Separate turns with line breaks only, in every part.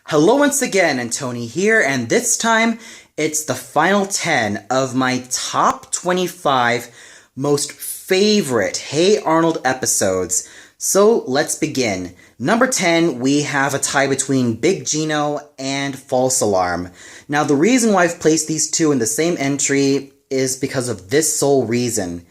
Hello once again, and Tony here, and this time it's the final 10 of my top 25 most favorite Hey Arnold episodes. So let's begin. Number 10, we have a tie between Big Gino and False Alarm. Now, the reason why I've placed these two in the same entry is because of this sole reason.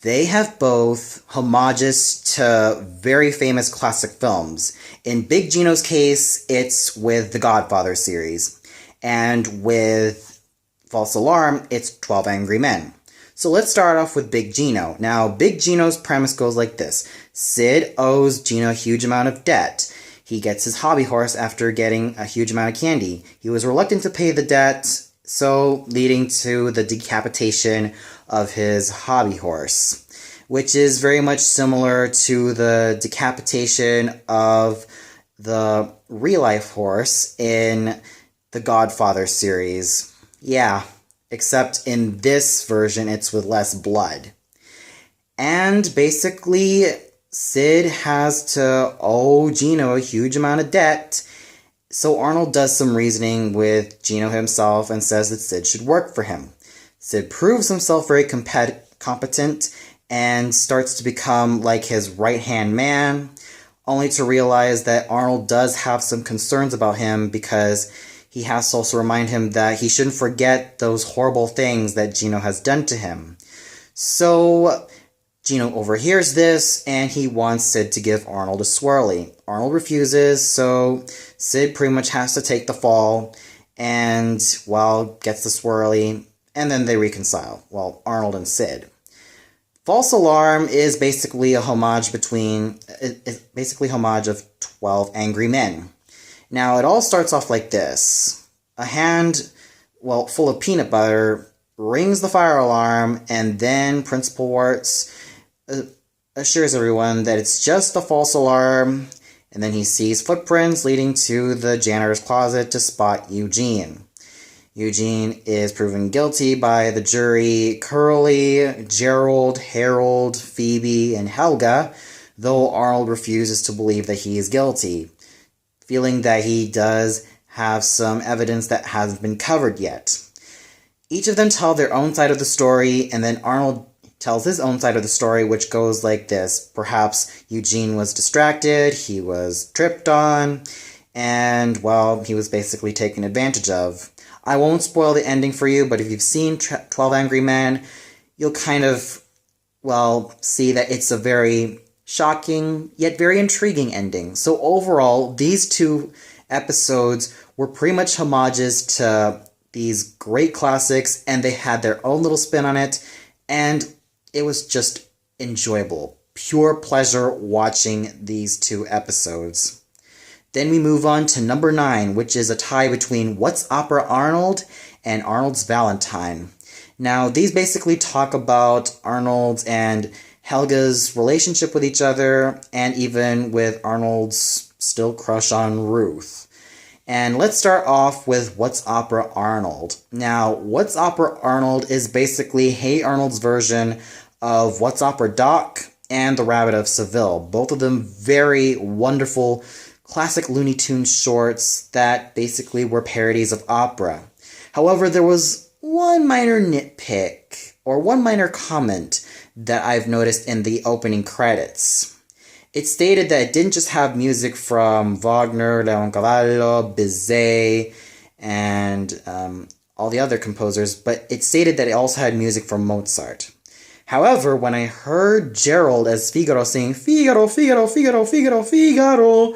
They have both homages to very famous classic films. In Big Gino's case, it's with the Godfather series. And with False Alarm, it's 12 Angry Men. So let's start off with Big Gino. Now, Big Gino's premise goes like this. Sid owes Gino a huge amount of debt. He gets his hobby horse after getting a huge amount of candy. He was reluctant to pay the debt, so leading to the decapitation of his hobby horse, which is very much similar to the decapitation of the real-life horse in the Godfather series. Yeah, except in this version, it's with less blood. And basically, Sid has to owe Gino a huge amount of debt, so Arnold does some reasoning with Gino himself and says that Sid should work for him. Sid proves himself very competent and starts to become like his right-hand man, only to realize that Arnold does have some concerns about him because he has to also remind him that he shouldn't forget those horrible things that Gino has done to him. So Gino overhears this, and he wants Sid to give Arnold a swirly. Arnold refuses, so Sid pretty much has to take the fall, and, well, gets the swirly, and then they reconcile. Well, Arnold and Sid. False Alarm is basically a homage of 12 Angry Men. Now, it all starts off like this. A hand, full of peanut butter, rings the fire alarm, and then Principal Warts assures everyone that it's just a false alarm, and then he sees footprints leading to the janitor's closet to spot Eugene. Eugene is proven guilty by the jury Curly, Gerald, Harold, Phoebe, and Helga, though Arnold refuses to believe that he is guilty, feeling that he does have some evidence that hasn't been covered yet. Each of them tell their own side of the story, and then Arnold tells his own side of the story, which goes like this. Perhaps Eugene was distracted, he was tripped on, and, he was basically taken advantage of. I won't spoil the ending for you, but if you've seen 12 Angry Men, you'll kind of, see that it's a very shocking, yet very intriguing ending. So overall, these two episodes were pretty much homages to these great classics, and they had their own little spin on it, and it was just enjoyable. Pure pleasure watching these two episodes. Then we move on to number 9, which is a tie between What's Opera Arnold and Arnold's Valentine. Now, these basically talk about Arnold's and Helga's relationship with each other, and even with Arnold's still crush on Ruth. And let's start off with What's Opera Arnold. Now, What's Opera Arnold is basically Hey Arnold's version of What's Opera Doc and The Rabbit of Seville. Both of them very wonderful classic Looney Tunes shorts that basically were parodies of opera. However, there was one minor nitpick, or one minor comment, that I've noticed in the opening credits. It stated that it didn't just have music from Wagner, Leoncavallo, Bizet, and all the other composers, but it stated that it also had music from Mozart. However, when I heard Gerald as Figaro sing, Figaro, Figaro, Figaro, Figaro, Figaro,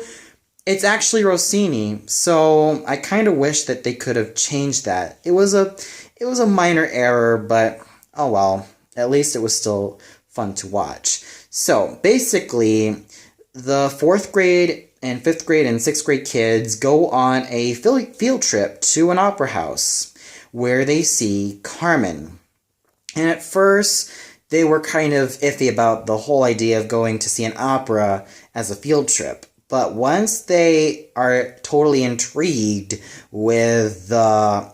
it's actually Rossini, so I kind of wish that they could have changed that. It was a minor error, but oh well, at least it was still fun to watch. So, basically, the 4th grade and 5th grade and 6th grade kids go on a field trip to an opera house where they see Carmen. And at first, they were kind of iffy about the whole idea of going to see an opera as a field trip. But once they are totally intrigued with the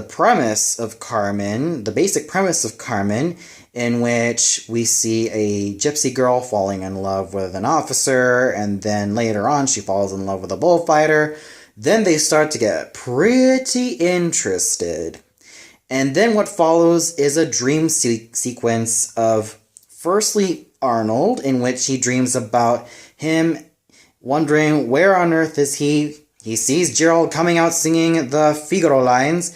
premise of Carmen, the basic premise of Carmen, in which we see a gypsy girl falling in love with an officer, and then later on she falls in love with a bullfighter, Then they start to get pretty interested. And then what follows is a dream sequence of, firstly, Arnold, in which he dreams about him wondering where on earth is he. He sees Gerald coming out singing the Figaro lines.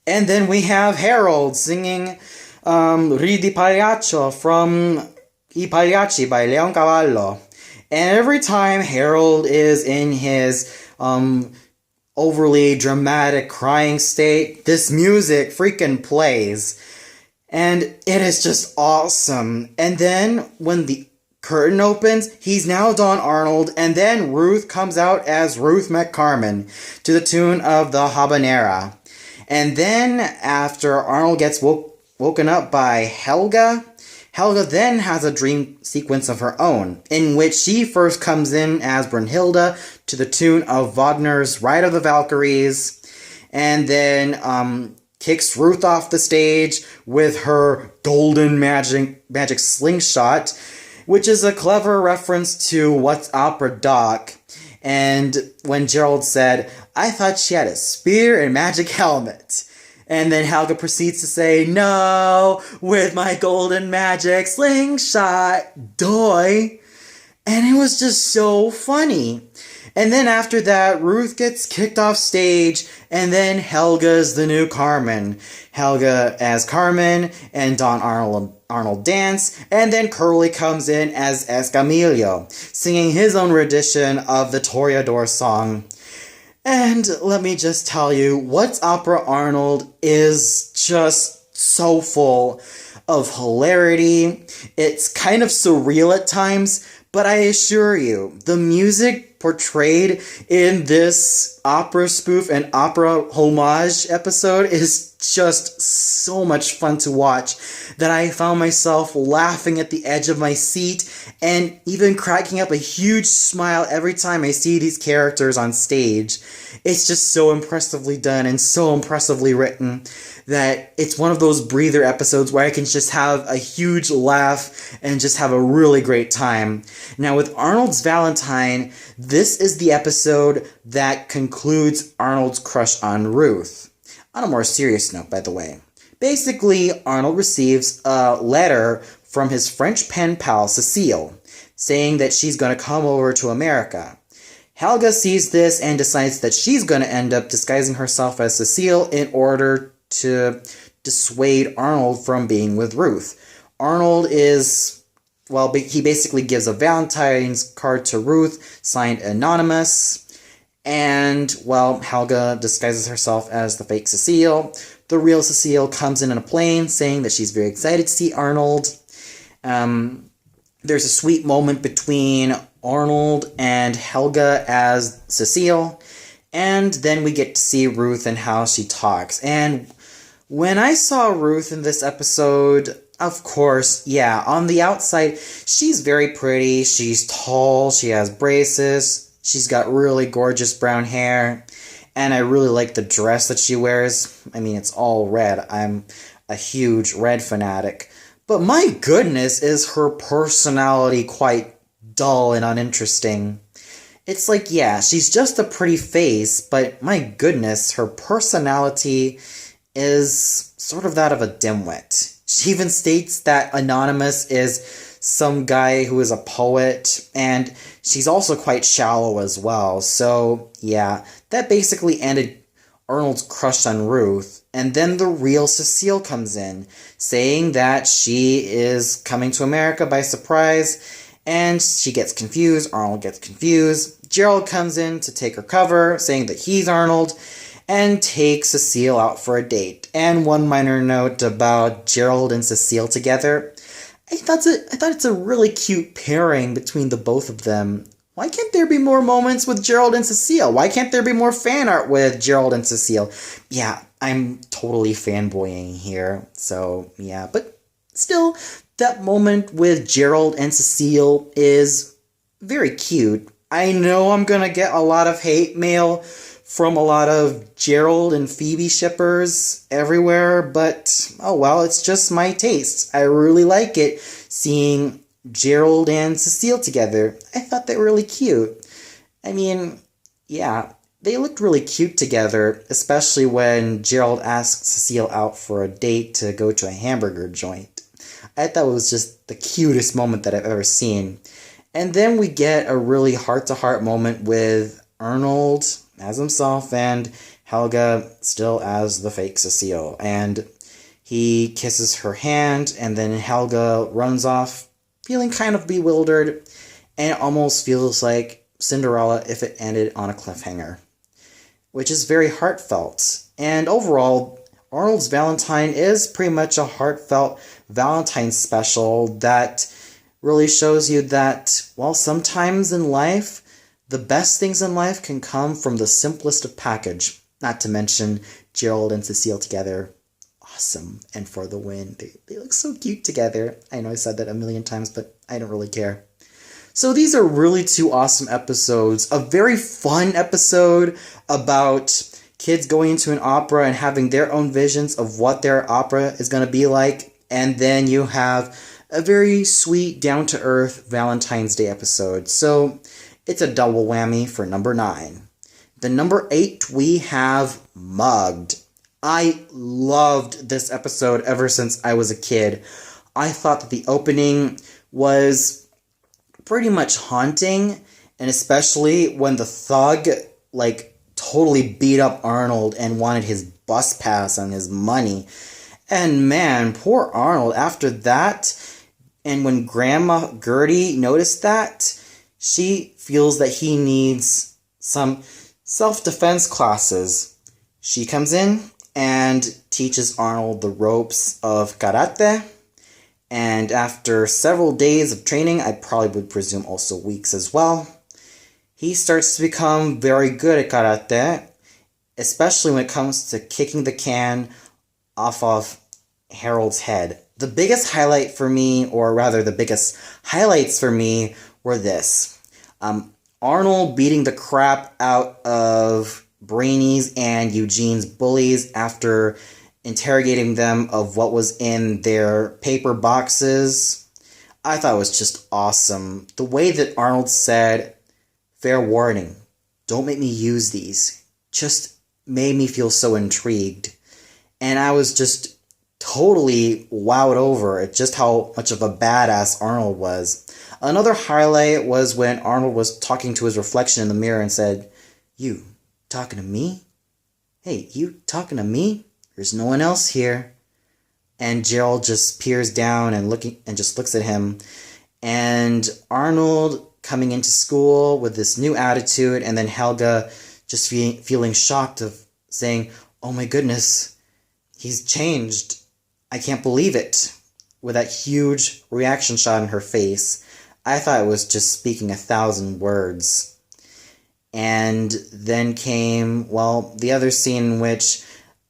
And then we have Harold singing Ridi Pagliaccio from I Pagliacci by Leoncavallo. And every time Harold is in his overly dramatic crying state, this music freaking plays. And it is just awesome. And then when the curtain opens, he's now Don Arnold, and then Ruth comes out as Ruth McCarmen to the tune of the Habanera. And then after Arnold gets woken up by Helga, Helga then has a dream sequence of her own, in which she first comes in as Brunhilde to the tune of Wagner's Ride of the Valkyries, and then kicks Ruth off the stage with her golden magic slingshot, which is a clever reference to What's Opera Doc. And when Gerald said, "I thought she had a spear and magic helmet." And then Helga proceeds to say, "No, with my golden magic slingshot, doy." And it was just so funny. And then after that, Ruth gets kicked off stage, and then Helga's the new Carmen. Helga as Carmen, and Don Arnold dance, and then Curly comes in as Escamillo, singing his own rendition of the Toreador song. And let me just tell you, What's Opera Arnold is just so full of hilarity. It's kind of surreal at times, but I assure you, the music portrayed in this opera spoof and opera homage episode is just so much fun to watch that I found myself laughing at the edge of my seat and even cracking up a huge smile every time I see these characters on stage. It's just so impressively done and so impressively written that it's one of those breather episodes where I can just have a huge laugh and just have a really great time. Now, with Arnold's Valentine, this is the episode that concludes Arnold's crush on Ruth. On a more serious note, by the way. Basically, Arnold receives a letter from his French pen pal, Cecile, saying that she's going to come over to America. Helga sees this and decides that she's going to end up disguising herself as Cecile in order to dissuade Arnold from being with Ruth. Arnold he basically gives a Valentine's card to Ruth, signed Anonymous, and, Helga disguises herself as the fake Cecile. The real Cecile comes in a plane, saying that she's very excited to see Arnold. There's a sweet moment between Arnold and Helga as Cecile, and then we get to see Ruth and how she talks. And when I saw Ruth in this episode, of course, on the outside, she's very pretty, she's tall, she has braces, she's got really gorgeous brown hair, and I really like the dress that she wears. I mean, it's all red. I'm a huge red fanatic. But my goodness, is her personality quite dull and uninteresting. It's like, she's just a pretty face, but my goodness, her personality is sort of that of a dimwit. She even states that Anonymous is some guy who is a poet, and she's also quite shallow as well. So, that basically ended Arnold's crush on Ruth, and then the real Cecile comes in, saying that she is coming to America by surprise, and she gets confused, Arnold gets confused, Gerald comes in to take her cover, saying that he's Arnold, and takes Cecile out for a date. And one minor note about Gerald and Cecile together, I thought it's a really cute pairing between the both of them. Why can't there be more moments with Gerald and Cecile? Why can't there be more fan art with Gerald and Cecile? I'm totally fanboying here, so but still, that moment with Gerald and Cecile is very cute. I know I'm gonna get a lot of hate mail from a lot of Gerald and Phoebe shippers everywhere, but oh well, it's just my taste. I really like it seeing Gerald and Cecile together. I thought they were really cute. I mean, they looked really cute together, especially when Gerald asked Cecile out for a date to go to a hamburger joint. I thought it was just the cutest moment that I've ever seen. And then we get a really heart-to-heart moment with Arnold as himself and Helga still as the fake Cecile. And he kisses her hand, and then Helga runs off, feeling kind of bewildered, and it almost feels like Cinderella if it ended on a cliffhanger, which is very heartfelt. And overall, Arnold's Valentine is pretty much a heartfelt Valentine special that really shows you that, well, sometimes in life, the best things in life can come from the simplest of package. Not to mention Gerald and Cecile together. Awesome. And for the win. They look so cute together. I know I said that a million times, but I don't really care. So these are really two awesome episodes. A very fun episode about kids going into an opera and having their own visions of what their opera is going to be like. And then you have a very sweet, down-to-earth Valentine's Day episode. So it's a double whammy for number 9. The number 8, we have Mugged. I loved this episode ever since I was a kid. I thought that the opening was pretty much haunting, and especially when the thug, totally beat up Arnold and wanted his bus pass and his money. And man, poor Arnold, after that, and when Grandma Gertie noticed that, she feels that he needs some self-defense classes. She comes in and teaches Arnold the ropes of karate, and after several days of training, I probably would presume also weeks as well, he starts to become very good at karate, especially when it comes to kicking the can off of Harold's head. The biggest highlight for me, or rather the biggest highlights for me, were this. Arnold beating the crap out of Brainy's and Eugene's bullies after interrogating them of what was in their paper boxes. I thought it was just awesome. The way that Arnold said, "Fair warning, don't make me use these," just made me feel so intrigued. And I was just totally wowed over at just how much of a badass Arnold was. Another highlight was when Arnold was talking to his reflection in the mirror and said, "You talking to me? Hey, you talking to me? There's no one else here." And Gerald just peers down and just looks at him. And Arnold coming into school with this new attitude, and then Helga just feeling shocked of saying, "Oh my goodness, he's changed. I can't believe it," with that huge reaction shot in her face. I thought it was just speaking 1,000 words. And then came, the other scene in which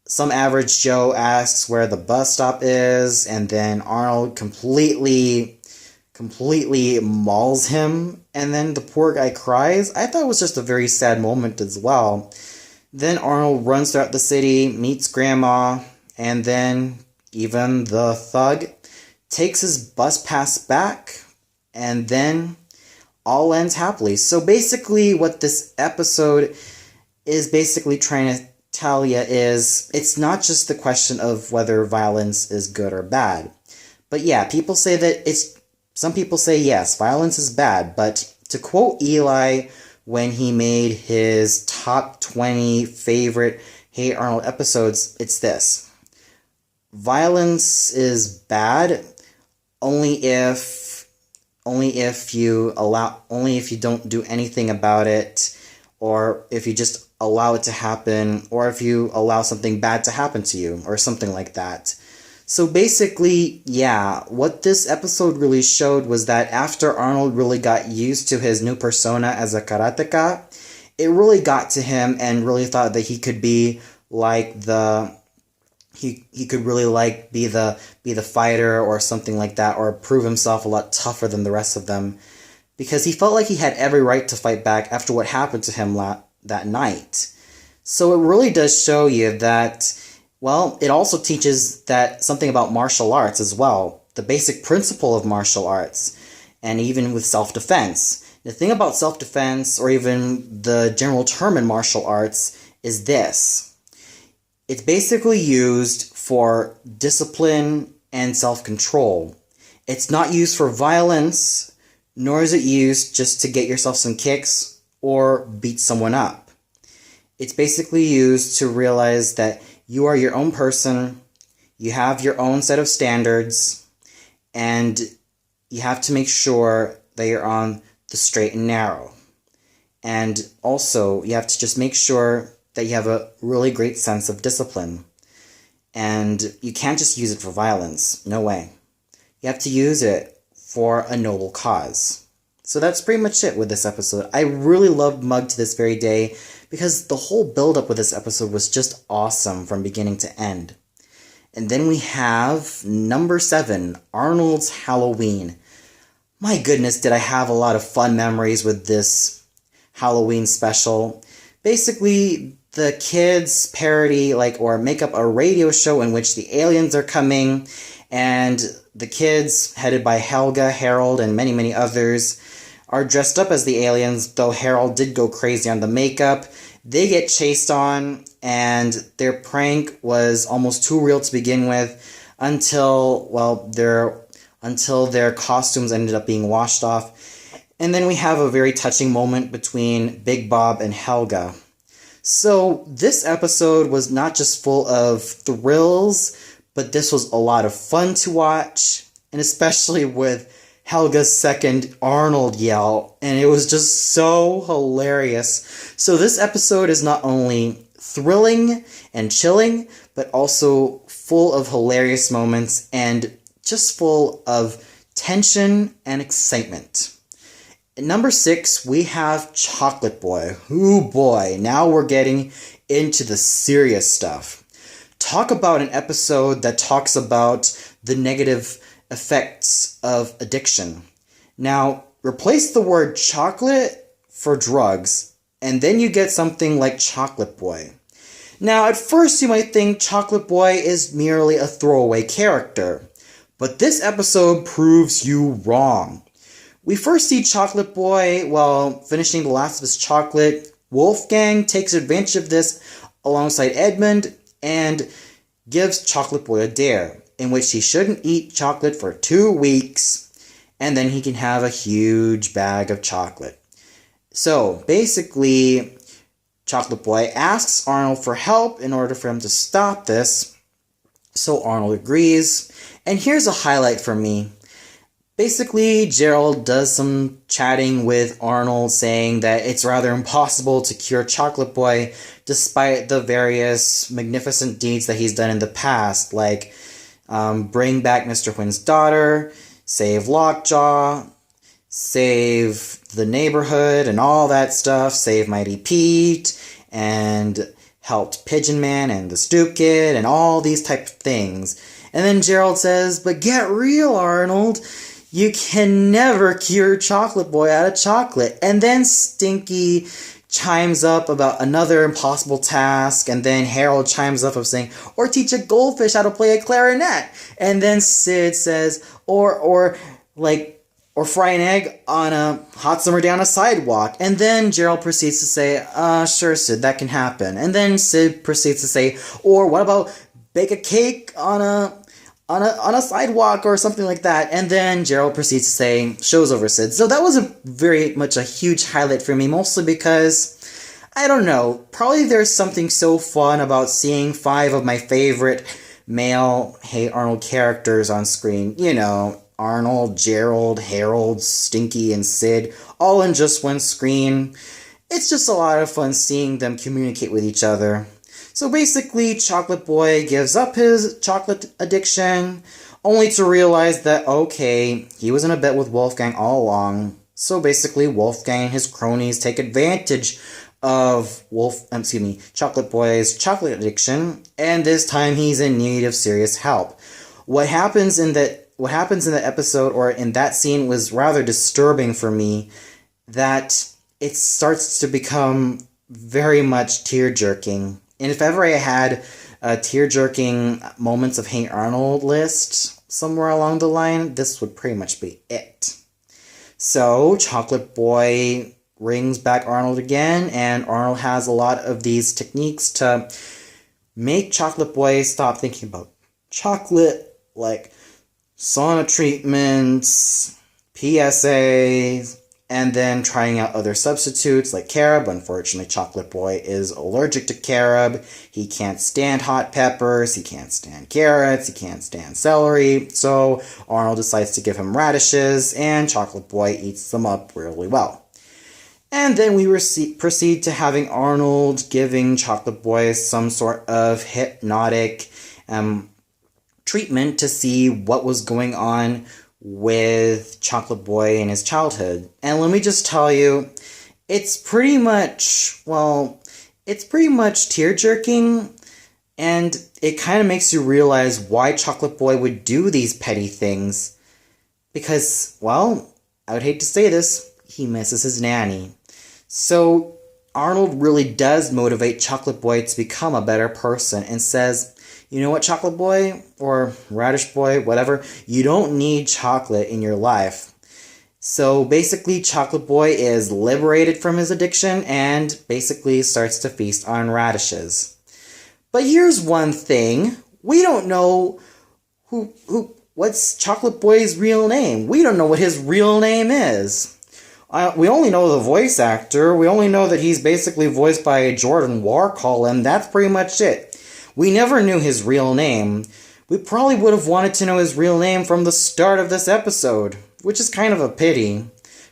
some average Joe asks where the bus stop is, and then Arnold completely mauls him, and then the poor guy cries. I thought it was just a very sad moment as well. Then Arnold runs throughout the city, meets Grandma, and then even the thug takes his bus pass back, and then all ends happily. So basically what this episode is basically trying to tell you is, it's not just the question of whether violence is good or bad. But yeah, some people say yes, violence is bad, but to quote Eli when he made his top 20 favorite Hey Arnold episodes, it's this: violence is bad only if you don't do anything about it, or if you just allow it to happen, or if you allow something bad to happen to you, or something like that. So basically, yeah, what this episode really showed was that after Arnold really got used to his new persona as a karateka, it really got to him and really thought that he could be like he could really be the fighter or something like that, or prove himself a lot tougher than the rest of them, because he felt like he had every right to fight back after what happened to him that night. So it really does show you that, it also teaches that something about martial arts as well, the basic principle of martial arts, and even with self-defense. The thing about self-defense, or even the general term in martial arts, is this. It's basically used for discipline and self-control. It's not used for violence, nor is it used just to get yourself some kicks or beat someone up. It's basically used to realize that you are your own person, you have your own set of standards, and you have to make sure that you're on the straight and narrow. And also, you have to just make sure that you have a really great sense of discipline. And you can't just use it for violence. No way. You have to use it for a noble cause. So that's pretty much it with this episode. I really loved Mug to this very day because the whole build-up with this episode was just awesome from beginning to end. And then we have number 7, Arnold's Halloween. My goodness, did I have a lot of fun memories with this Halloween special. Basically, the kids parody, or make up a radio show in which the aliens are coming, and the kids, headed by Helga, Harold, and many, many others, are dressed up as the aliens, though Harold did go crazy on the makeup. They get chased on, and their prank was almost too real to begin with until their costumes ended up being washed off. And then we have a very touching moment between Big Bob and Helga. So this episode was not just full of thrills, but this was a lot of fun to watch, and especially with Helga's second Arnold yell, and it was just so hilarious. So this episode is not only thrilling and chilling, but also full of hilarious moments and just full of tension and excitement. At number 6, we have Chocolate Boy. Ooh boy, now we're getting into the serious stuff. Talk about an episode that talks about the negative effects of addiction. Now, replace the word chocolate for drugs, and then you get something like Chocolate Boy. Now, at first you might think Chocolate Boy is merely a throwaway character, but this episode proves you wrong. We first see Chocolate Boy while finishing the last of his chocolate. Wolfgang takes advantage of this alongside Edmund and gives Chocolate Boy a dare, in which he shouldn't eat chocolate for 2 weeks, and then he can have a huge bag of chocolate. So, basically, Chocolate Boy asks Arnold for help in order for him to stop this, so Arnold agrees, and here's a highlight for me. Basically, Gerald does some chatting with Arnold, saying that it's rather impossible to cure Chocolate Boy despite the various magnificent deeds that he's done in the past, like bring back Mr. Huyn's daughter, save Lockjaw, save the neighborhood and all that stuff, save Mighty Pete, and helped Pigeon Man and the Stoop Kid, and all these type of things. And then Gerald says, "But get real, Arnold. You can never cure Chocolate Boy out of chocolate." And then Stinky chimes up about another impossible task, and then Harold chimes up of saying, "Or teach a goldfish how to play a clarinet." And then Sid says, or fry an egg on a hot summer day on a sidewalk. And then Gerald proceeds to say, "Sure, Sid, that can happen." And then Sid proceeds to say, "Or what about bake a cake on a sidewalk," or something like that. And then Gerald proceeds to say, "Show's over, Sid." So that was very much a huge highlight for me, mostly because, I don't know, probably there's something so fun about seeing 5 of my favorite male Hey Arnold characters on screen. You know, Arnold, Gerald, Harold, Stinky, and Sid, all in just one screen. It's just a lot of fun seeing them communicate with each other. So basically, Chocolate Boy gives up his chocolate addiction, only to realize that, okay, he was in a bet with Wolfgang all along. So basically, Wolfgang and his cronies take advantage of Chocolate Boy's chocolate addiction, and this time he's in need of serious help. What happens in the episode, or in that scene, was rather disturbing for me, that it starts to become very much tear-jerking. And if ever I had a tear-jerking moments of Hey Arnold list somewhere along the line, this would pretty much be it. So Chocolate Boy rings back Arnold again, and Arnold has a lot of these techniques to make Chocolate Boy stop thinking about chocolate, like sauna treatments, PSAs, and then trying out other substitutes like carob. Unfortunately, Chocolate Boy is allergic to carob. He can't stand hot peppers, he can't stand carrots, he can't stand celery. So Arnold decides to give him radishes, and Chocolate Boy eats them up really well. And then we proceed to having Arnold giving Chocolate Boy some sort of hypnotic treatment to see what was going on with Chocolate Boy in his childhood. And let me just tell you, it's pretty much tear-jerking, and it kind of makes you realize why Chocolate Boy would do these petty things. Because, well, I would hate to say this, he misses his nanny. So Arnold really does motivate Chocolate Boy to become a better person and says, you know what, Chocolate Boy, or Radish Boy, whatever, you don't need chocolate in your life. So basically, Chocolate Boy is liberated from his addiction and basically starts to feast on radishes. But here's one thing, we don't know what's Chocolate Boy's real name. We don't know what his real name is. We only know the voice actor. We only know that he's basically voiced by Jordan Warhol, and that's pretty much it. We never knew his real name. We probably would have wanted to know his real name from the start of this episode, which is kind of a pity,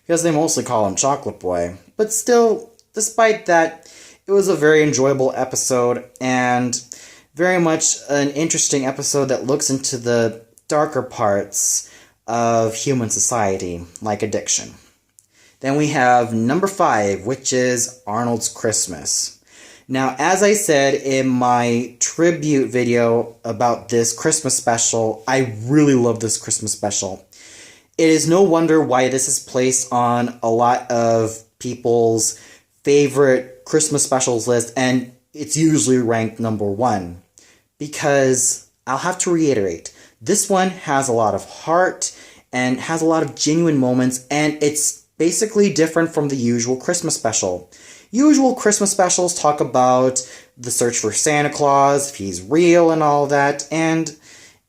because they mostly call him Chocolate Boy. But still, despite that, it was a very enjoyable episode, and very much an interesting episode that looks into the darker parts of human society, like addiction. Then we have number 5, which is Arnold's Christmas. Now, as I said in my tribute video about this Christmas special, I really love this Christmas special. It is no wonder why this is placed on a lot of people's favorite Christmas specials list, and it's usually ranked number 1. Because, I'll have to reiterate, this one has a lot of heart, and has a lot of genuine moments, and it's basically different from the usual Christmas special. Usual Christmas specials talk about the search for Santa Claus, if he's real and all that, and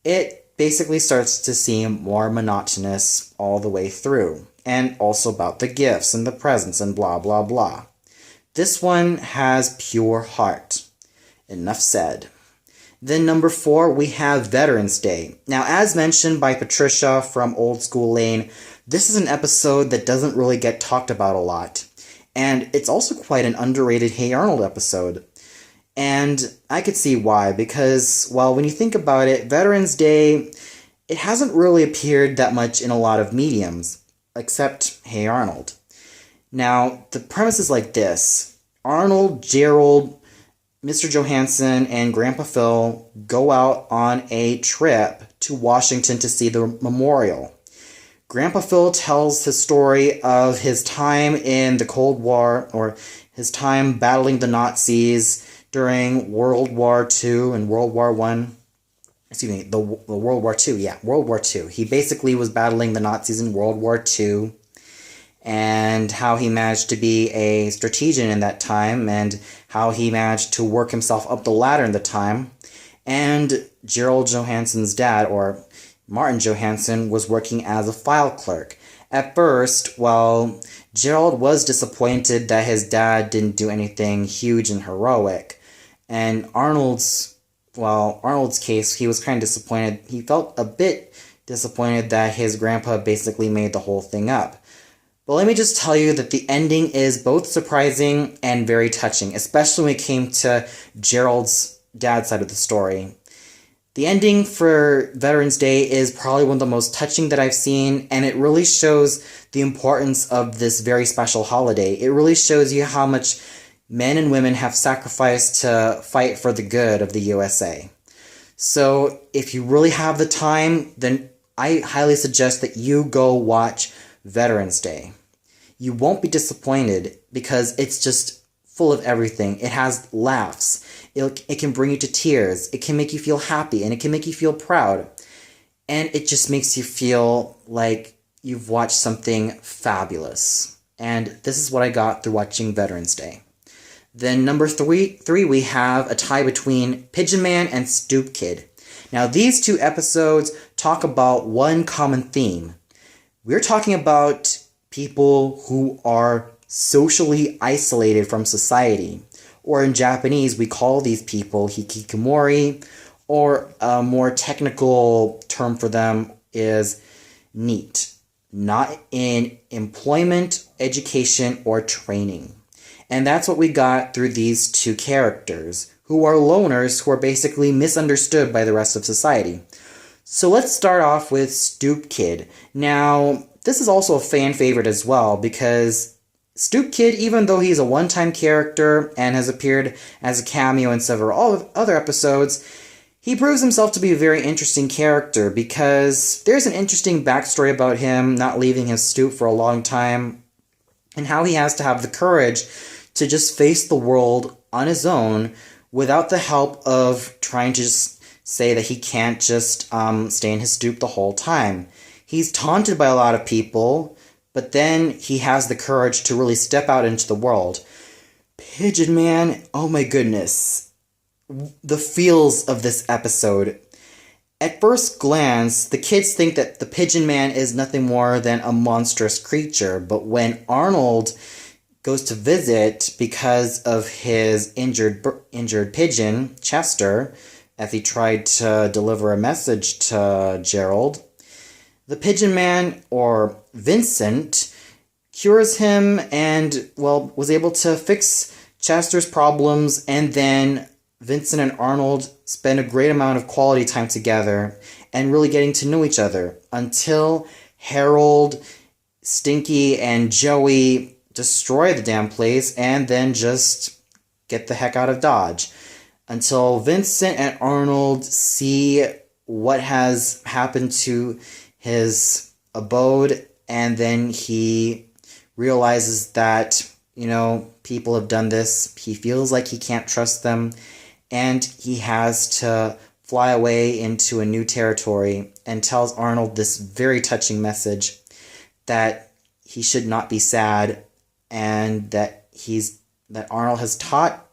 it basically starts to seem more monotonous all the way through, and also about the gifts and the presents and blah blah blah. This one has pure heart. Enough said. Then number 4, we have Veterans Day. Now, as mentioned by Patricia from Old School Lane, this is an episode that doesn't really get talked about a lot. And it's also quite an underrated Hey Arnold episode. And I could see why, because, well, when you think about it, Veterans Day, it hasn't really appeared that much in a lot of mediums, except Hey Arnold. Now, the premise is like this. Arnold, Gerald, Mr. Johansson, and Grandpa Phil go out on a trip to Washington to see the memorial. Grandpa Phil tells his story of his time in the Cold War, or his time battling the Nazis during World War II and World War I. The World War II, yeah, World War II. He basically was battling the Nazis in World War II, and how he managed to be a strategian in that time, and how he managed to work himself up the ladder in the time. And Gerald Johansson's dad, or Martin Johansson, was working as a file clerk. At first, well, Gerald was disappointed that his dad didn't do anything huge and heroic. And Arnold's case, he was kind of disappointed. He felt a bit disappointed that his grandpa basically made the whole thing up. But let me just tell you that the ending is both surprising and very touching, especially when it came to Gerald's dad's side of the story. The ending for Veterans Day is probably one of the most touching that I've seen, and it really shows the importance of this very special holiday. It really shows you how much men and women have sacrificed to fight for the good of the USA. So if you really have the time, then I highly suggest that you go watch Veterans Day. You won't be disappointed because it's just full of everything. It has laughs. It can bring you to tears. It can make you feel happy, and it can make you feel proud. And it just makes you feel like you've watched something fabulous. And this is what I got through watching Veterans Day. Then number three, we have a tie between Pigeon Man and Stoop Kid. Now these two episodes talk about one common theme. We're talking about people who are socially isolated from society. Or in Japanese, we call these people hikikomori, or a more technical term for them is NEET. Not in employment, education, or training. And that's what we got through these two characters, who are loners who are basically misunderstood by the rest of society. So let's start off with Stoop Kid. Now, this is also a fan favorite as well, because Stoop Kid, even though he's a one-time character and has appeared as a cameo in several other episodes, he proves himself to be a very interesting character because there's an interesting backstory about him not leaving his stoop for a long time, and how he has to have the courage to just face the world on his own without the help of trying to just say that he can't just stay in his stoop the whole time. He's taunted by a lot of people, but then he has the courage to really step out into the world. Pigeon Man, oh my goodness. The feels of this episode. At first glance, the kids think that the Pigeon Man is nothing more than a monstrous creature, but when Arnold goes to visit because of his injured pigeon, Chester, as he tried to deliver a message to Gerald, the Pigeon Man, or Vincent, cures him and, well, was able to fix Chester's problems, and then Vincent and Arnold spend a great amount of quality time together and really getting to know each other until Harold, Stinky, and Joey destroy the damn place and then just get the heck out of Dodge. Until Vincent and Arnold see what has happened to his abode, and then he realizes that, people have done this. He feels like he can't trust them, and he has to fly away into a new territory and tells Arnold this very touching message that he should not be sad, and that Arnold has taught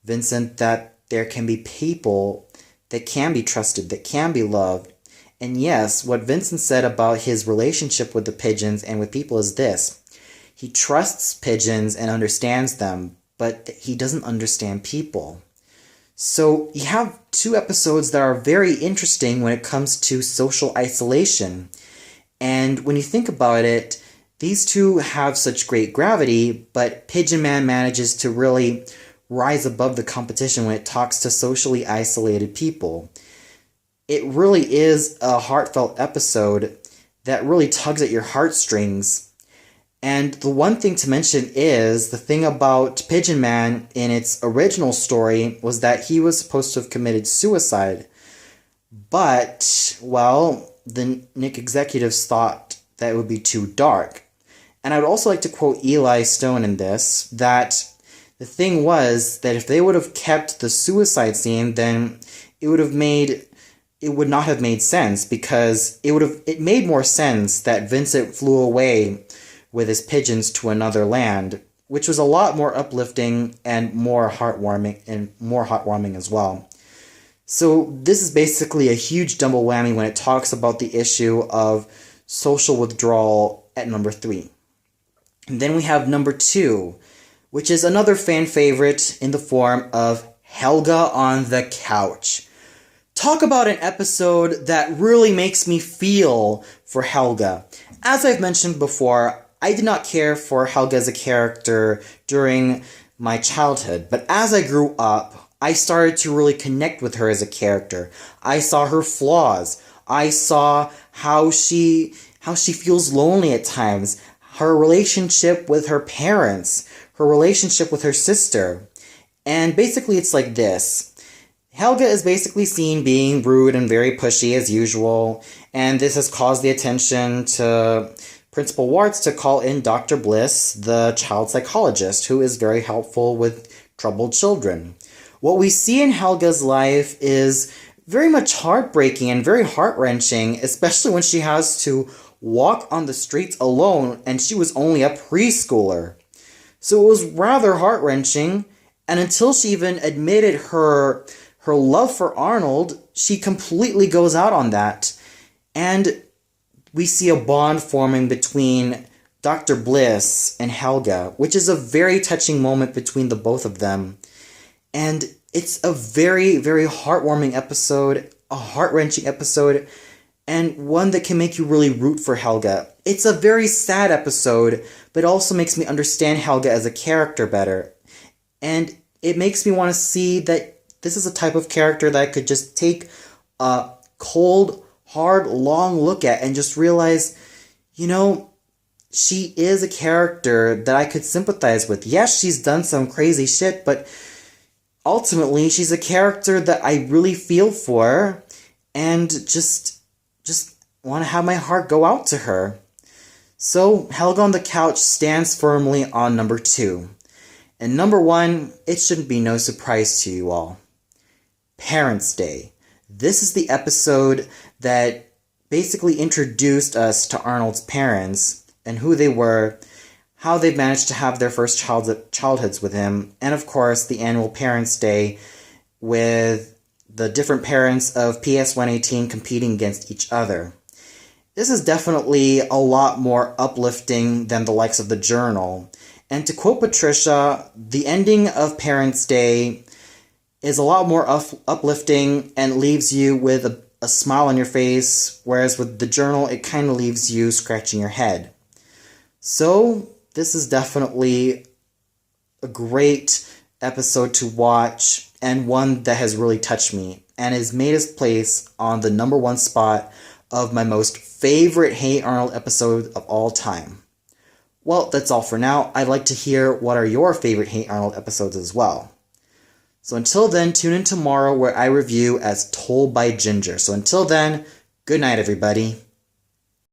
Vincent that there can be people that can be trusted, that can be loved. And yes, what Vincent said about his relationship with the pigeons and with people is this. He trusts pigeons and understands them, but he doesn't understand people. So you have two episodes that are very interesting when it comes to social isolation. And when you think about it, these two have such great gravity, but Pigeon Man manages to really rise above the competition when it talks to socially isolated people. It really is a heartfelt episode that really tugs at your heartstrings. And the one thing to mention is the thing about Pigeon Man in its original story was that he was supposed to have committed suicide. But, well, the Nick executives thought that it would be too dark. And I would also like to quote Eli Stone in this, that the thing was that if they would have kept the suicide scene, then it would not have made sense, because it made more sense that Vincent flew away with his pigeons to another land, which was a lot more uplifting and more heartwarming as well. So this is basically a huge double whammy when it talks about the issue of social withdrawal at number 3. And then we have number 2, which is another fan favorite in the form of Helga on the Couch. Talk about an episode that really makes me feel for Helga. As I've mentioned before, I did not care for Helga as a character during my childhood, but as I grew up, I started to really connect with her as a character. I saw her flaws. I saw how she feels lonely at times, her relationship with her parents, her relationship with her sister. And basically it's like this. Helga is basically seen being rude and very pushy as usual, and this has caused the attention to Principal Warts to call in Dr. Bliss, the child psychologist, who is very helpful with troubled children. What we see in Helga's life is very much heartbreaking and very heart-wrenching, especially when she has to walk on the streets alone, and she was only a preschooler. So it was rather heart-wrenching, and until she even admitted her love for Arnold, she completely goes out on that. And we see a bond forming between Dr. Bliss and Helga, which is a very touching moment between the both of them. And it's a very, very heartwarming episode, a heart-wrenching episode, and one that can make you really root for Helga. It's a very sad episode, but also makes me understand Helga as a character better. And it makes me want to see that this is a type of character that I could just take a cold, hard, long look at and just realize, she is a character that I could sympathize with. Yes, she's done some crazy shit, but ultimately, she's a character that I really feel for and just want to have my heart go out to her. So, Helga on the Couch stands firmly on number 2. And number 1, it shouldn't be no surprise to you all. Parents' Day. This is the episode that basically introduced us to Arnold's parents and who they were, how they managed to have their first childhoods with him, and of course the annual Parents' Day with the different parents of PS 118 competing against each other. This is definitely a lot more uplifting than the likes of the Journal. And to quote Patricia, the ending of Parents' Day is a lot more uplifting and leaves you with a smile on your face, whereas with the Journal, it kind of leaves you scratching your head. So, this is definitely a great episode to watch, and one that has really touched me, and has made its place on the number 1 spot of my most favorite Hey Arnold episode of all time. Well, that's all for now. I'd like to hear what are your favorite Hey Arnold episodes as well. So until then, tune in tomorrow where I review As Told by Ginger. So until then, good night everybody.